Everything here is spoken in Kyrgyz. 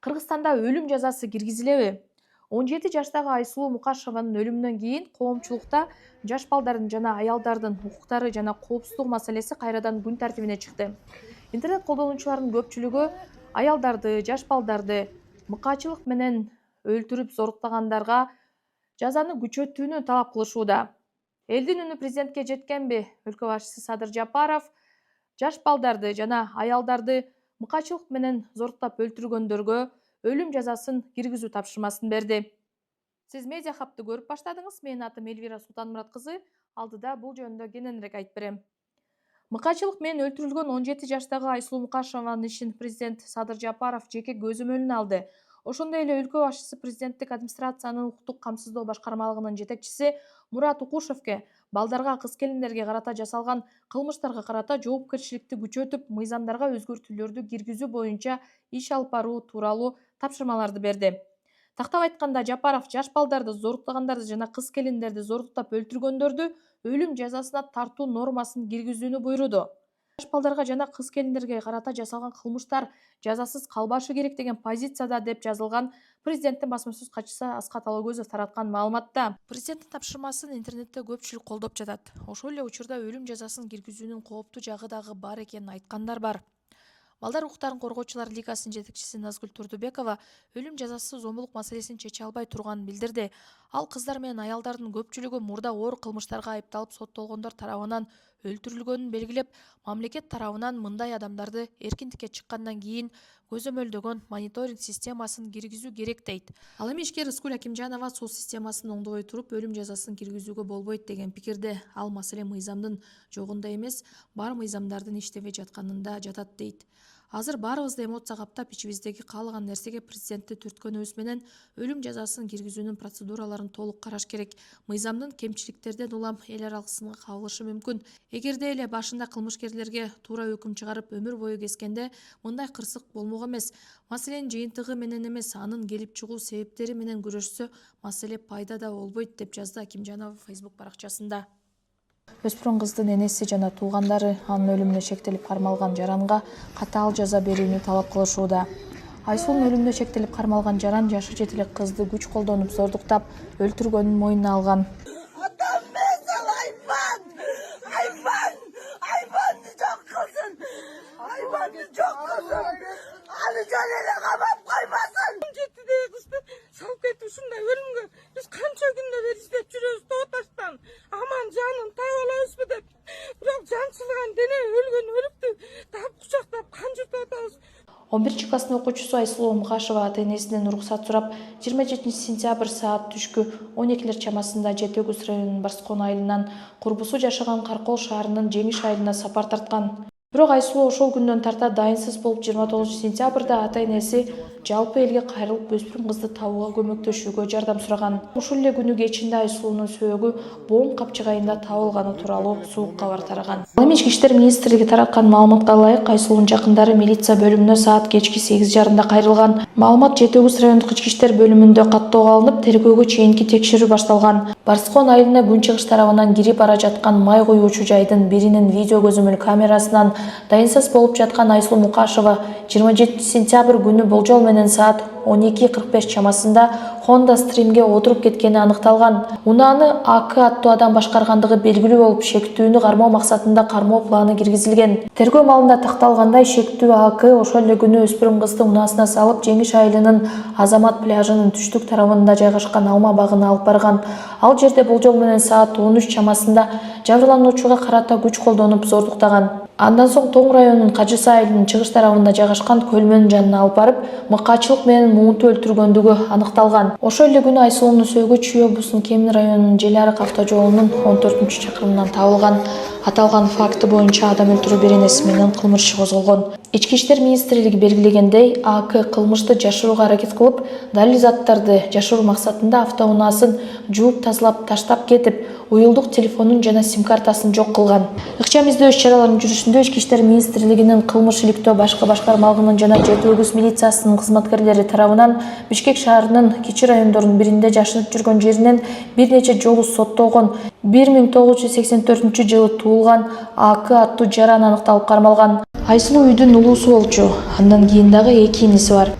Кыргызстанда өлүм жазасы киргизилеби? 17 жаштагы Айсулуу Мукашеванын өлүмүнөн кийин коомчулукта жаш балдардын жана аялдардын укуктары жана коопсуздугу маселеси кайрадан күн тартибине чыкты. Интернет колдонуучулардын көпчүлүгү аялдарды, жаш балдарды мыкаачылык менен өлтүрүп зоруктагандарга жазаны күчөтүүнү талап кылышууда. Элдин үнү президентке жеткенби? Өлкө башчысы Садыр Жапаров жаш балдарды жана аялдарды мыкаачылык менен зоруктап өлтүргөндөргө өлүм жазасын киргизүү тапшырмасын берди. Сиз медиа хабты көрүп баштадыңыз. Менин атым Элвира Султанмурат кызы. Алдыда бул жөнүндө кененирээк айтып берем. Мыкаачылык менен өлтүрүлгөн 17 жаштагы Айсулуу Мукашеванын ишин президент Садыр Жапаров жеке көзөмөлүнө алды. Ошондой эле өлкө башчысы президенттик администрациянын укуктук камсыздоо башкармалыгынын жетекчиси Мурат Укушевке балдарга, кыз-келиндерге карата жасалган кылмыштарга карата жоопкерчиликти күчөтүп, мыйзамдарга өзгөртүүлөрдү киргизүү боюнча иш алып баруу тууралуу тапшырмаларды берди. Тактап айтканда, Жапаров жаш балдарды, зоруктагандарды жана кыз-келиндерди зоруктап өлтүргөндөрдү өлүм жазасына тартуу нормасын киргизүүнү буйруду. Жаш балдарга жана кыз-келиндерге карата жасалган кылмыштар жазасыз калбашы керек деген позицияда деп жазылган президенттин басма сөз катчысы Аскат Алагөзов тараткан маалыматта. Президенттин тапшырмасын интернетте көпчүлүк колдоп жатат. Ошол эле учурда өлүм жазасын киргизүүнүн кооптуу жагы дагы бар экенин айткандар бар. Балдар укуктарын коргоочулар лигасынын жетекчиси Назгүл Турдубекова өлүм жазасы зомбулук маселесин чече албай турганын билдирди. Ал кыздар менен аялдардын көпчүлүгү мурда оор кылмыштарга айыпталып соттолгондор тарабынан өлтүрүлгөнүн белгилеп, мамлекет тарабынан мындай адамдарды эркиндикке чыккандан кийин көзөмөлдөгөн мониторинг системасын киргизүү керек дейт. Ал эми ишкер Рыскүл Акимжанова сол системасын оңдобой туруп өлүм жазасын киргизүүгө болбойт деген пикирде. Ал маселе мыйзамдын жогунда эмес, бар мыйзамдардын иштебей жатканында жатат дейт. Азыр баарыбызды эмоция каптап, ичибиздеги каалаган нерсеге президентти түрткөнүбүз менен өлүм жазасын киргизүүнүн процедураларын толук караш керек. Мыйзамдын кемчиликтерден улам эл аралык сынга кабылышы мүмкүн. Эгерде эле башында кылмышкерлерге туура өкүм чыгарып өмүр бою кескенде мындай кырсык болмок эмес. Маселенин жыйынтыгы менен эмес, анын келип чыгуу себептери менен күрөшсө, маселе пайда да болбойт, деп жазды Акимжанова Facebook баракчасында. Өспүрүм кыздын энеси жана туугандары анын өлүмүнө шектелип кармалган жаранга катаал жаза берүүнү талап кылышууда. Айсулунун өлүмүнө шектелип кармалган жаран жашы жете элек кызды күч колдонуп зордуктап өлтүргөнүн мойнуна алган. Айбанды жок кылсын. Аны жөн эле камап койбасын. 17 кызды салып кетип ушундай өлүмгө биз канча күндө бери издеп жүрөбүз тооташтан. Аман жанын таап алабызбы деп. Бирок жанчылган дене өлгөн өлүктү таап кучактап кан жутуп атабыз. 11 класстын окуучусу Айсулуу Мукашева ата-энесинен уруксат сурап, 27 сентябрь саат түшкү 12 чамасында Жети Өгүз районунун Барскон айылынан курбусу жашаган Каркол шаарынын Жеңиш айылына сапар тарткан. Бирок Айсулуу ошол күндөн тарта дайынсыз болуп 29 сентябрда ата-энеси жалпы элге кайрылып өспүрүм кызды табууга көмөктөшүүгө жардам сураган. Ушул эле күнү кечинде Айсулуунун сөөгү Боом капчыгайында табылганы тууралуу суук кабар тараган. Ал эми Ички иштер министрлиги тараткан маалыматка ылайык, Айсулуунун жакындары милиция бөлүмүнө саат кечки 8:30 кайрылган. Маалымат Жети Өгүз райондук ички иштер бөлүмүндө каттоого алынып, тергөөгө чейинки текшерүү башталган. Барскон айылына күнчыгыш тарабынан кирип бара жаткан май куюучу жайдын биринин видео көзөмөл камерасынан дайынсыз болуп жаткан Айсулуу Мукашева 27 сентябрь күнү болжол менен саат 12:45 чамасында Honda Stream'ге отуруп кеткени аныкталган. Унааны АК аттуу адам башкаргандыгы белгилүү болуп, шектүүнү кармоо максатында кармоо планы киргизилген. Тергөө маалында такталгандай, шектүү АК ошол эле күнү өспүрүм кызды унаасына салып, Жеңиш айылынын Азамат пляжынын түштүк тарабында жайгашкан алма багына алып барган. Ал жерде болжол менен саат 13 чамасында жабырлануучуга карата күч колдонуп зордуктаган. Андан соң Тоң районунун Кажысы айылынын чыгыш тарабында жайгашкан көлмөнүн жанына алып барып, мыкаачылык менен муунтуп өлтүргөндүгү аныкталган. Ошол эле күнү Айсулуунун сөөгү Чүй облусунун Кемин районунун Желарык автожолунун 14-чакырымынан табылган. Аталган факты боюнча адам өлтүрүү беренеси менен кылмыш иши козголгон. Ички иштер министрлиги белгилегендей, АК кылмышты жашырууга аракет кылып, далил заттарды жашыруу максатында автоунаасын жууп тазалап таштап кетип, уюлдук телефонун жана сим-картасын жок кылган. Ыкчам издөө иш-чараларынын жүрүшүндө Ички иштер министрлигинин кылмыш иликтөө башкы башкармалыгынын жана Жети Өгүз милициясынын кызматкерлери тарабынан Бишкек шаарынын кичи райондорунун биринде жашынып жүргөн жеринен бир нече жолу соттолгон 1984 жылы туулган АК аттуу жаран аныкталып кармалган. Айсулуу үйдүн улуусу болчу. Андан кийин дагы 2 иниси бар.